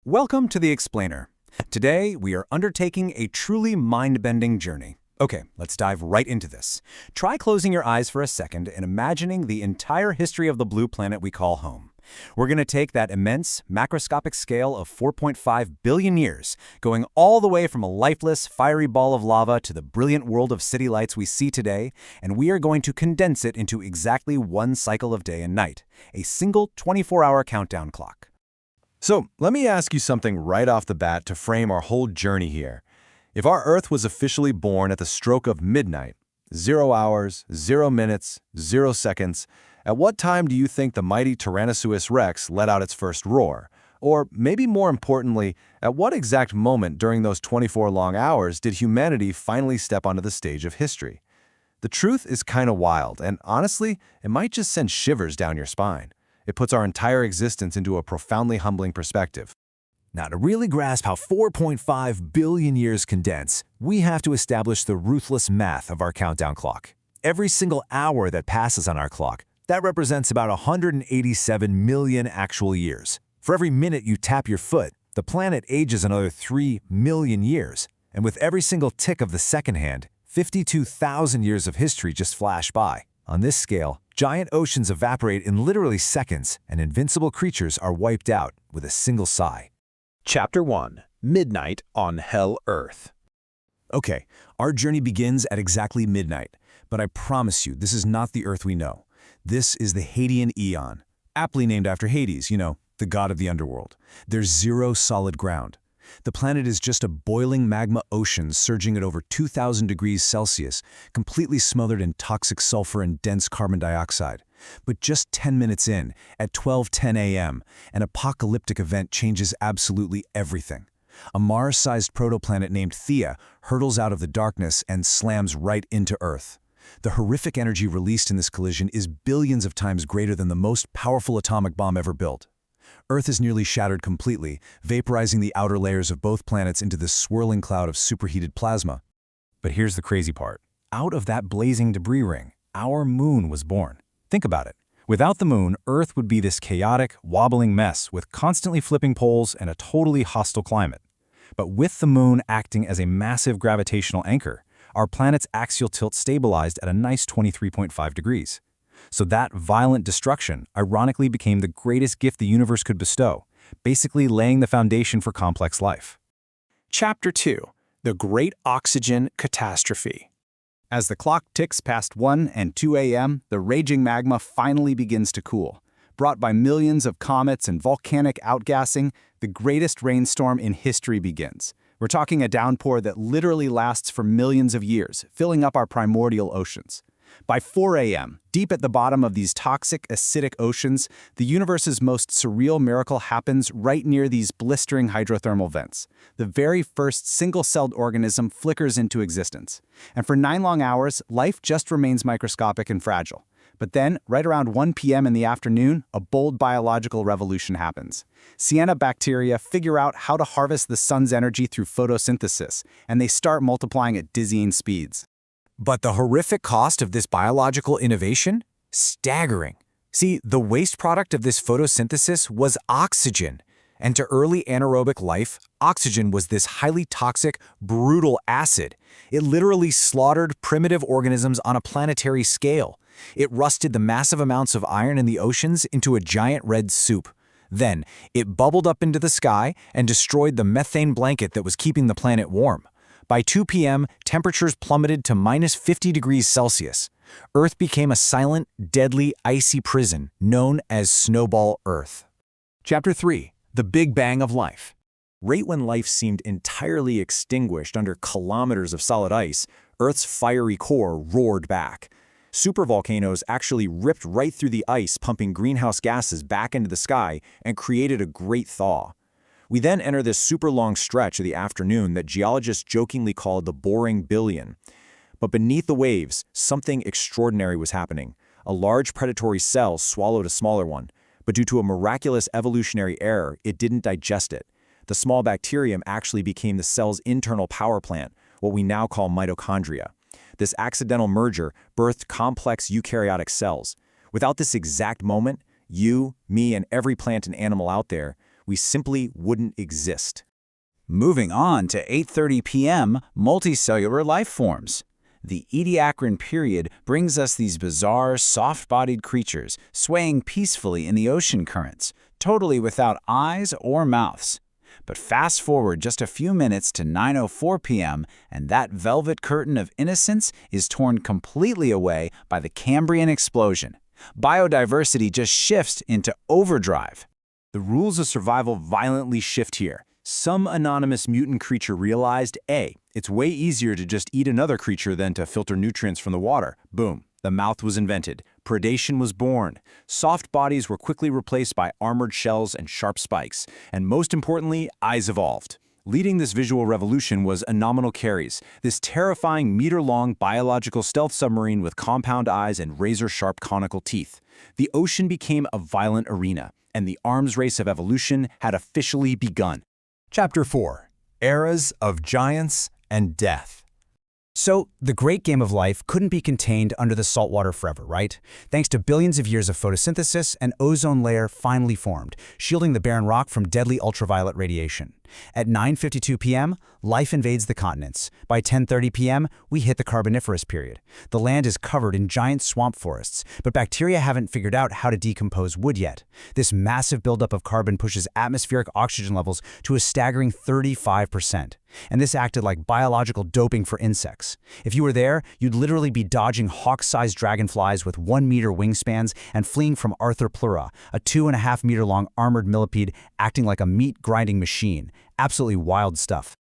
Welcome to The Explainer. Today, we are undertaking a truly mind-bending journey. Okay, let's dive right into this. Try closing your eyes for a second and imagining the entire history of the blue planet we call home. We're going to take that immense, macroscopic scale of 4.5 billion years, going all the way from a lifeless, fiery ball of lava to the brilliant world of city lights we see today, and we are going to condense it into exactly one cycle of day and night, a single 24-hour countdown clock. So, let me ask you something right off the bat to frame our whole journey here. If our Earth was officially born at the stroke of midnight, 0 hours, 0 minutes, 0 seconds, at what time do you think the mighty Tyrannosaurus Rex let out its first roar? Or, maybe more importantly, at what exact moment during those 24 long hours did humanity finally step onto the stage of history? The truth is kind of wild, and honestly, it might just send shivers down your spine. It puts our entire existence into a profoundly humbling perspective. Now, to really grasp how 4.5 billion years condense, we have to establish the ruthless math of our countdown clock. Every single hour that passes on our clock, that represents about 187 million actual years. For every minute you tap your foot, the planet ages another 3 million years. And with every single tick of the second hand, 52,000 years of history just flash by. On this scale, giant oceans evaporate in literally seconds, and invincible creatures are wiped out with a single sigh. Chapter 1. Midnight on Hell Earth. Okay, our journey begins at exactly midnight, but I promise you, this is not the Earth we know. This is the Hadean Eon, aptly named after Hades, the god of the underworld. There's zero solid ground. The planet is just a boiling magma ocean surging at over 2,000 degrees Celsius, completely smothered in toxic sulfur and dense carbon dioxide. But just 10 minutes in, at 12:10 a.m., an apocalyptic event changes absolutely everything. A Mars-sized protoplanet named Theia hurtles out of the darkness and slams right into Earth. The horrific energy released in this collision is billions of times greater than the most powerful atomic bomb ever built. Earth is nearly shattered completely, vaporizing the outer layers of both planets into this swirling cloud of superheated plasma. But here's the crazy part. Out of that blazing debris ring, our moon was born. Think about it. Without the moon, Earth would be this chaotic, wobbling mess with constantly flipping poles and a totally hostile climate. But with the moon acting as a massive gravitational anchor, our planet's axial tilt stabilized at a nice 23.5 degrees. So that violent destruction ironically became the greatest gift the universe could bestow, basically laying the foundation for complex life. Chapter 2. The Great Oxygen Catastrophe. As the clock ticks past 1 and 2 a.m., the raging magma finally begins to cool. Brought by millions of comets and volcanic outgassing, the greatest rainstorm in history begins. We're talking a downpour that literally lasts for millions of years, filling up our primordial oceans. By 4 a.m., deep at the bottom of these toxic, acidic oceans, the universe's most surreal miracle happens right near these blistering hydrothermal vents. The very first single-celled organism flickers into existence. And for 9 long hours, life just remains microscopic and fragile. But then, right around 1 p.m. in the afternoon, a bold biological revolution happens. Cyanobacteria figure out how to harvest the sun's energy through photosynthesis, and they start multiplying at dizzying speeds. But the horrific cost of this biological innovation? Staggering. See, the waste product of this photosynthesis was oxygen. And to early anaerobic life, oxygen was this highly toxic, brutal acid. It literally slaughtered primitive organisms on a planetary scale. It rusted the massive amounts of iron in the oceans into a giant red soup. Then, it bubbled up into the sky and destroyed the methane blanket that was keeping the planet warm. By 2 p.m., temperatures plummeted to minus 50 degrees Celsius. Earth became a silent, deadly, icy prison known as Snowball Earth. Chapter 3. The Big Bang of Life. Right when life seemed entirely extinguished under kilometers of solid ice, Earth's fiery core roared back. Supervolcanoes actually ripped right through the ice, pumping greenhouse gases back into the sky and created a great thaw. We then enter this super long stretch of the afternoon that geologists jokingly call the boring billion. But beneath the waves, something extraordinary was happening. A large predatory cell swallowed a smaller one, but due to a miraculous evolutionary error, it didn't digest it. The small bacterium actually became the cell's internal power plant, what we now call mitochondria. This accidental merger birthed complex eukaryotic cells. Without this exact moment, you, me, and every plant and animal out there, we simply wouldn't exist. Moving on to 8:30 p.m., multicellular life forms. The Ediacaran period brings us these bizarre, soft-bodied creatures swaying peacefully in the ocean currents, totally without eyes or mouths. But fast forward just a few minutes to 9:04 p.m., and that velvet curtain of innocence is torn completely away by the Cambrian explosion. Biodiversity just shifts into overdrive. The rules of survival violently shift here. Some anonymous mutant creature realized, A, it's way easier to just eat another creature than to filter nutrients from the water. Boom. The mouth was invented. Predation was born. Soft bodies were quickly replaced by armored shells and sharp spikes. And most importantly, eyes evolved. Leading this visual revolution was Anomalous Caries, this terrifying meter-long biological stealth submarine with compound eyes and razor-sharp conical teeth. The ocean became a violent arena, and the arms race of evolution had officially begun. Chapter 4. Eras of Giants and Death. So, the great game of life couldn't be contained under the saltwater forever, right? Thanks to billions of years of photosynthesis, an ozone layer finally formed, shielding the barren rock from deadly ultraviolet radiation. At 9:52 p.m., life invades the continents. By 10:30 p.m., we hit the Carboniferous period. The land is covered in giant swamp forests, but bacteria haven't figured out how to decompose wood yet. This massive buildup of carbon pushes atmospheric oxygen levels to a staggering 35%. And this acted like biological doping for insects. If you were there, you'd literally be dodging hawk-sized dragonflies with 1-meter wingspans and fleeing from Arthropleura, a 2.5-meter-long armored millipede acting like a meat-grinding machine. Absolutely wild stuff.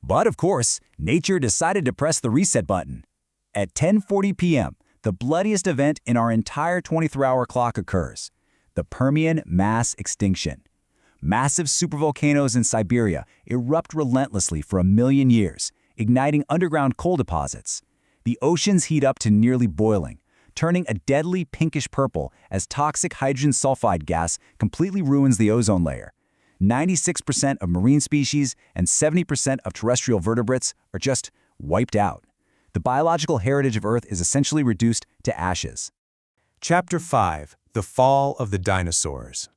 But of course, nature decided to press the reset button. At 10:40 p.m., the bloodiest event in our entire 23-hour clock occurs: the Permian mass extinction. Massive supervolcanoes in Siberia erupt relentlessly for 1 million years, igniting underground coal deposits. The oceans heat up to nearly boiling, turning a deadly pinkish purple as toxic hydrogen sulfide gas completely ruins the ozone layer. 96% of marine species and 70% of terrestrial vertebrates are just wiped out. The biological heritage of Earth is essentially reduced to ashes. Chapter 5. The Fall of the Dinosaurs.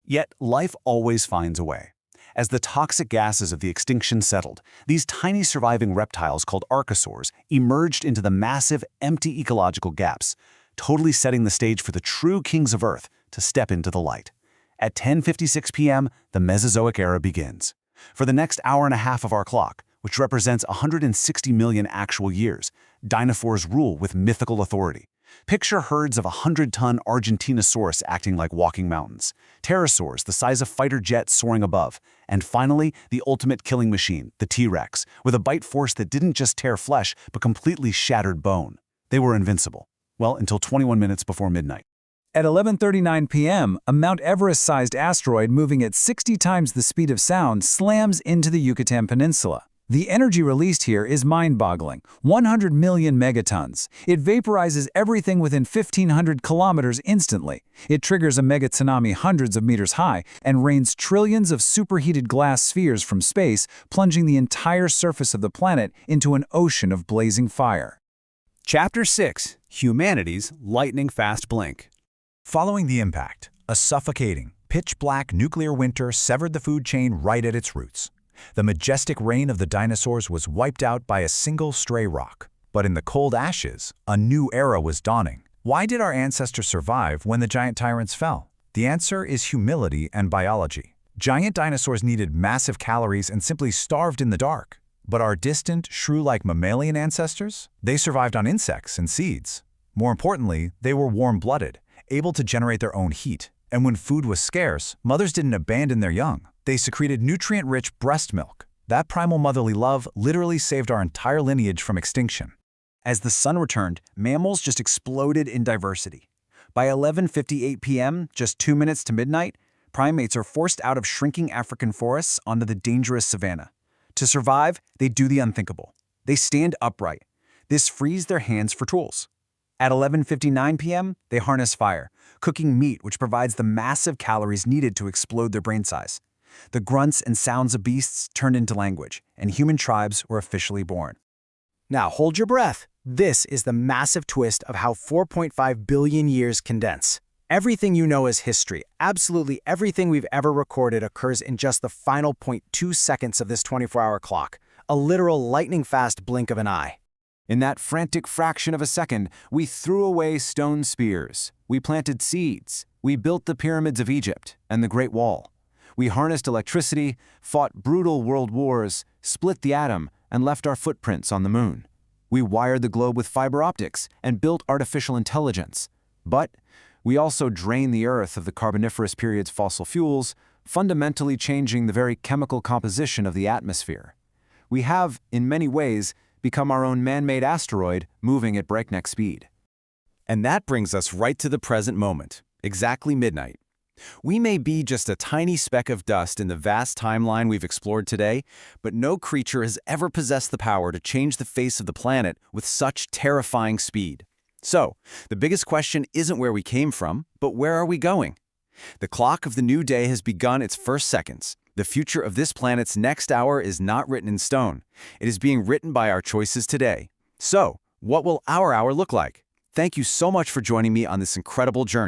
Yet life always finds a way. As the toxic gases of the extinction settled, these tiny surviving reptiles called archosaurs emerged into the massive, empty ecological gaps, totally setting the stage for the true kings of Earth to step into the light. At 10:56 p.m., the Mesozoic era begins. For the next hour and a half of our clock, which represents 160 million actual years, dinosaurs rule with mythical authority. Picture herds of 100-ton Argentinosaurus acting like walking mountains, pterosaurs the size of fighter jets soaring above, and finally, the ultimate killing machine, the T-Rex, with a bite force that didn't just tear flesh, but completely shattered bone. They were invincible. Well, until 21 minutes before midnight. At 11:39 p.m., a Mount Everest-sized asteroid moving at 60 times the speed of sound slams into the Yucatan Peninsula. The energy released here is mind-boggling, 100 million megatons. It vaporizes everything within 1,500 kilometers instantly. It triggers a mega tsunami hundreds of meters high and rains trillions of superheated glass spheres from space, plunging the entire surface of the planet into an ocean of blazing fire. Chapter 6. Humanity's lightning-fast blink. Following the impact, a suffocating, pitch-black nuclear winter severed the food chain right at its roots. The majestic reign of the dinosaurs was wiped out by a single stray rock. But in the cold ashes, a new era was dawning. Why did our ancestors survive when the giant tyrants fell? The answer is humility and biology. Giant dinosaurs needed massive calories and simply starved in the dark. But our distant, shrew-like mammalian ancestors? They survived on insects and seeds. More importantly, they were warm-blooded, able to generate their own heat. And when food was scarce, mothers didn't abandon their young. They secreted nutrient-rich breast milk. That primal motherly love literally saved our entire lineage from extinction. As the sun returned, mammals just exploded in diversity. By 11:58 p.m., just 2 minutes to midnight, primates are forced out of shrinking African forests onto the dangerous savanna. To survive, they do the unthinkable. They stand upright. This frees their hands for tools. At 11:59 p.m., they harness fire, cooking meat which provides the massive calories needed to explode their brain size. The grunts and sounds of beasts turned into language, and human tribes were officially born. Now hold your breath. This is the massive twist of how 4.5 billion years condense. Everything you know is history. Absolutely everything we've ever recorded occurs in just the final 0.2 seconds of this 24-hour clock, a literal lightning-fast blink of an eye. In that frantic fraction of a second, we threw away stone spears. We planted seeds. We built the pyramids of Egypt and the Great Wall. We harnessed electricity, fought brutal world wars, split the atom, and left our footprints on the moon. We wired the globe with fiber optics and built artificial intelligence. But we also drained the Earth of the Carboniferous period's fossil fuels, fundamentally changing the very chemical composition of the atmosphere. We have, in many ways, become our own man-made asteroid moving at breakneck speed. And that brings us right to the present moment, exactly midnight. We may be just a tiny speck of dust in the vast timeline we've explored today, but no creature has ever possessed the power to change the face of the planet with such terrifying speed. So, the biggest question isn't where we came from, but where are we going? The clock of the new day has begun its first seconds. The future of this planet's next hour is not written in stone. It is being written by our choices today. So, what will our hour look like? Thank you so much for joining me on this incredible journey.